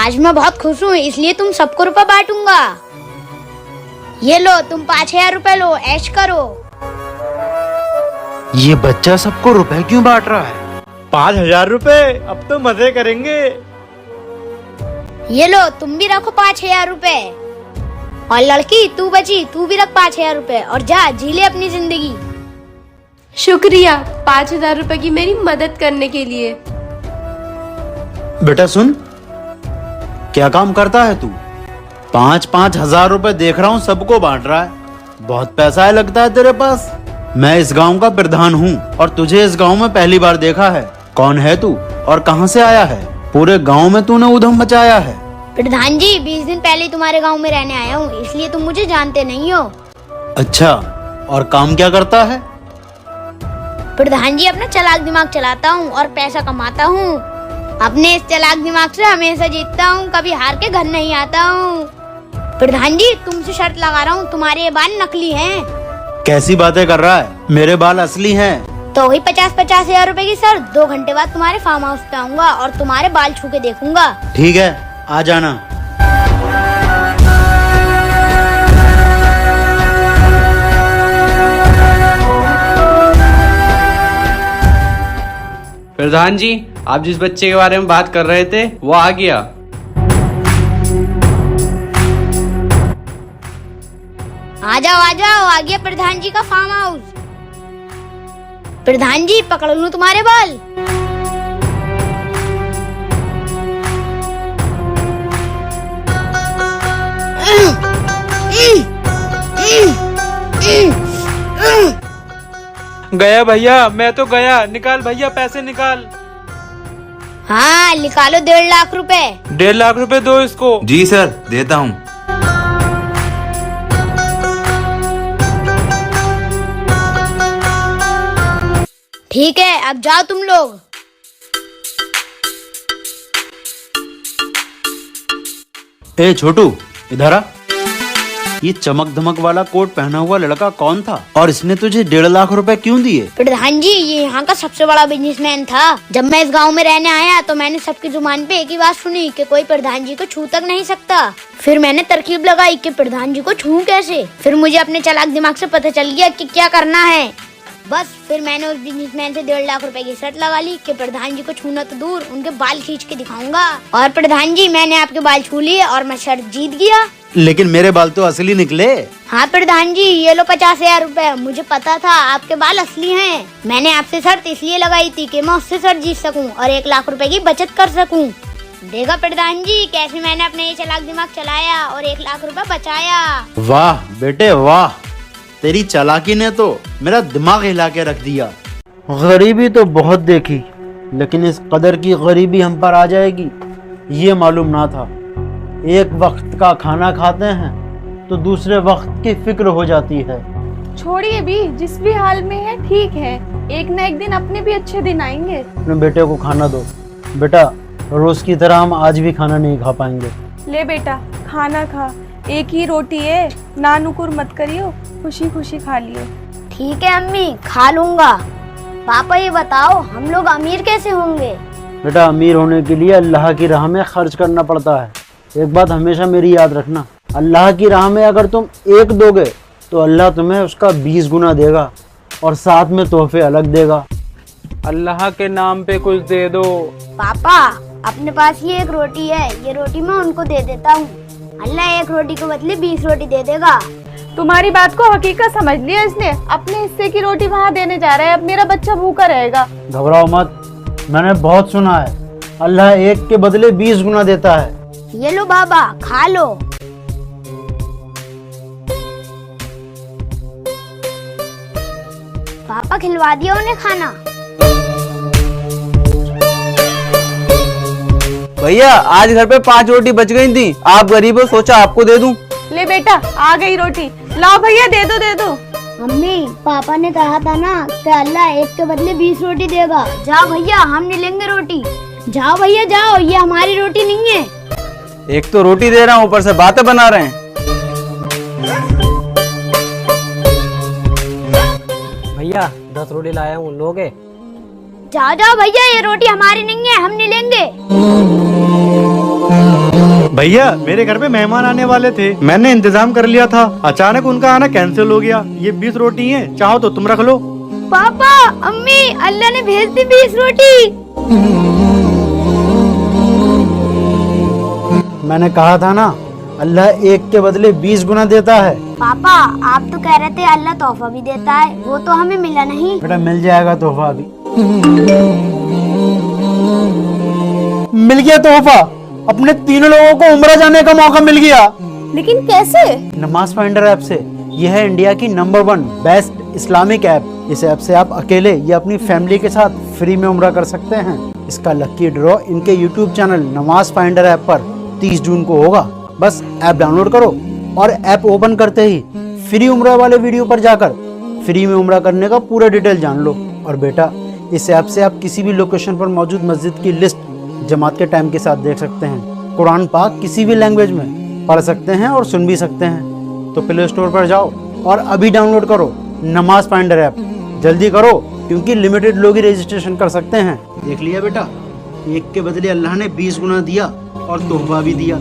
आज मैं बहुत खुश हूँ, इसलिए तुम सबको रुपए बांटूंगा। ये लो, तुम 5,000 रुपए लो, ऐश करो। ये बच्चा सबको रुपए क्यों बांट रहा है? 5,000 रुपए, अब तो मजे करेंगे। ये लो, तुम भी रखो 5,000 रुपए। और लड़की तू बची, तू भी रख 5,000 रुपए और जा जी ले अपनी जिंदगी। शुक्रिया 5,000 रुपए की मेरी मदद करने के लिए। बेटा सुन, क्या काम करता है तू? 5-5 हजार रुपए देख रहा हूँ सबको बांट रहा है। बहुत पैसा है लगता है तेरे पास। मैं इस गांव का प्रधान हूँ और तुझे इस गांव में पहली बार देखा है। कौन है तू और कहाँ से आया है? पूरे गांव में तूने उधम मचाया है। प्रधान जी, 20 दिन पहले तुम्हारे गांव में रहने आया हूँ, इसलिए तुम मुझे जानते नहीं हो। अच्छा, और काम क्या करता है? प्रधान जी, अपना चालाक दिमाग चलाता हूँ और पैसा कमाता हूँ। अपने इस चालाक दिमाग से हमेशा जीतता हूँ, कभी हार के घर नहीं आता हूँ। प्रधान जी, तुमसे शर्त लगा रहा हूँ, तुम्हारे ये बाल नकली हैं। कैसी बातें कर रहा है? मेरे बाल असली हैं। तो वही 50-50 हजार रुपए की शर्त। 2 घंटे बाद तुम्हारे फार्म हाउस पे आऊंगा और तुम्हारे बाल छू के देखूंगा। ठीक है, आ जाना। प्रधान जी, आप जिस बच्चे के बारे में बात कर रहे थे वो आ गया। आ जाओ, आ गया प्रधान जी का फार्म हाउस। प्रधान जी, पकड़ लूं तुम्हारे बाल? गया भैया, मैं तो गया। निकाल भैया, पैसे निकाल। हाँ निकालो, 1.5 लाख रुपए। 1.5 लाख रुपए दो इसको। जी सर, देता हूँ। ठीक है, अब जाओ तुम लोग। ए छोटू, इधर आ। ये चमक धमक वाला कोट पहना हुआ लड़का कौन था और इसने तुझे 1.5 लाख रुपए क्यों दिए? प्रधान जी, ये यहाँ का सबसे बड़ा बिजनेसमैन था। जब मैं इस गांव में रहने आया तो मैंने सबकी जुबान पे एक ही बात सुनी कि कोई प्रधान जी को छू तक नहीं सकता। फिर मैंने तरकीब लगाई कि प्रधान जी को छू कैसे। फिर मुझे अपने चालाक दिमाग से पता चल गया कि क्या करना है। बस फिर मैंने उस बिजनेसमैन से 1.5 लाख रुपए की शर्त लगा ली कि प्रधान जी को छूना तो दूर, उनके बाल खींच के दिखाऊंगा। और प्रधान जी, मैंने आपके बाल छू लिए और मैं शर्त जीत गया। लेकिन मेरे बाल तो असली निकले। हाँ प्रधान जी, ये लो 50,000 रुपए। मुझे पता था आपके बाल असली हैं। मैंने आपसे शर्त इसलिए लगाई थी कि मैं उससे शर्त जीत सकूं और 1 लाख रुपए की बचत कर सकूं। देखा प्रधान जी, कैसे मैंने अपने ये चालाक दिमाग चलाया और 1 लाख रुपए बचाया। वाह बेटे वाह, तेरी चालाकी ने तो मेरा दिमाग हिला के रख दिया। गरीबी तो बहुत देखी, लेकिन इस कदर की गरीबी हम पर आ जाएगी ये मालूम ना था। एक वक्त का खाना खाते हैं तो दूसरे वक्त की फिक्र हो जाती है। छोड़िए भी, जिस भी हाल में है ठीक है, एक न एक दिन अपने भी अच्छे दिन आएंगे। अपने बेटे को खाना दो। बेटा, रोज की तरह हम आज भी खाना नहीं खा पाएंगे। ले बेटा, खाना खा। एक ही रोटी है, ना नुकुर मत करियो, खुशी खुशी खा लियो। ठीक है अम्मी, खा लूंगा। पापा ये बताओ, हम लोग अमीर कैसे होंगे? बेटा, अमीर होने के लिए अल्लाह की राह में खर्च करना पड़ता है। एक बात हमेशा मेरी याद रखना, अल्लाह की राह में अगर तुम 1 दोगे तो अल्लाह तुम्हें उसका 20 गुना देगा और साथ में तोहफे अलग देगा। अल्लाह के नाम पे कुछ दे दो। पापा, अपने पास ये 1 रोटी है, ये रोटी मैं उनको दे देता हूँ। अल्लाह 1 रोटी के बदले 20 रोटी दे देगा। तुम्हारी बात को हकीकत समझ लिया इसने। अपने हिस्से की रोटी वहाँ देने जा रहा है। अब मेरा बच्चा भूखा रहेगा। घबराओ मत, मैंने बहुत सुना है अल्लाह 1 के बदले 20 गुना देता है। ये लो बाबा, खा लो। पापा, खिलवा दिया उन्हें खाना। भैया, आज घर पे 5 रोटी बच गई थी। आप गरीब हो, सोचा आपको दे दूं। ले बेटा, आ गई रोटी। लाओ भैया, दे दो दे दो। मम्मी, पापा ने कहा था ना कि अल्लाह 1 के बदले 20 रोटी देगा। जाओ भैया, हम नहीं लेंगे रोटी। जाओ भैया जाओ, ये हमारी रोटी नहीं है। एक तो रोटी दे रहा हूँ, ऊपर से बातें बना रहे हैं। भैया 10 रोटी लाया हूँ, लोगे? जाओ जाओ भैया, ये रोटी हमारी नहीं है, हम नहीं लेंगे। भैया मेरे घर पे मेहमान आने वाले थे, मैंने इंतजाम कर लिया था, अचानक उनका आना कैंसिल हो गया। ये 20 रोटी हैं, चाहो तो तुम रख लो। पापा, अम्मी, अल्लाह ने भेज दी 20 रोटी। मैंने कहा था ना, अल्लाह एक के बदले 20 गुना देता है। पापा, आप तो कह रहे थे अल्लाह तोहफा भी देता है, वो तो हमें मिला नहीं। बेटा मिल जाएगा तोहफा अभी। मिल गया तोहफा, अपने तीनों लोगों को उम्रा जाने का मौका मिल गया। लेकिन कैसे? नमाज फाइंडर ऐप से। यह है इंडिया की नंबर 1 बेस्ट इस्लामिक ऐप। इस ऐप से आप अकेले या अपनी फैमिली के साथ फ्री में उम्रा कर सकते हैं। इसका लकी ड्रॉ इनके यूट्यूब चैनल नमाज फाइंडर ऐप पर 30 जून को होगा। बस ऐप डाउनलोड करो और ऐप ओपन करते ही फ्री उम्रा वाले वीडियो पर जाकर फ्री में उम्रा करने का पूरा डिटेल जान लो। और बेटा, इस ऐप से आप किसी भी लोकेशन पर मौजूद मस्जिद की लिस्ट जमात के टाइम के साथ देख सकते हैं। कुरान पाक किसी भी लैंग्वेज में पढ़ सकते हैं और सुन भी सकते हैं। तो प्ले स्टोर पर जाओ और अभी डाउनलोड करो नमाज फाइंडर ऐप। जल्दी करो, क्योंकि लिमिटेड लोग ही रजिस्ट्रेशन कर सकते हैं। देख लिया बेटा, एक के बदले अल्लाह ने 20 गुना दिया और तोहफा भी दिया।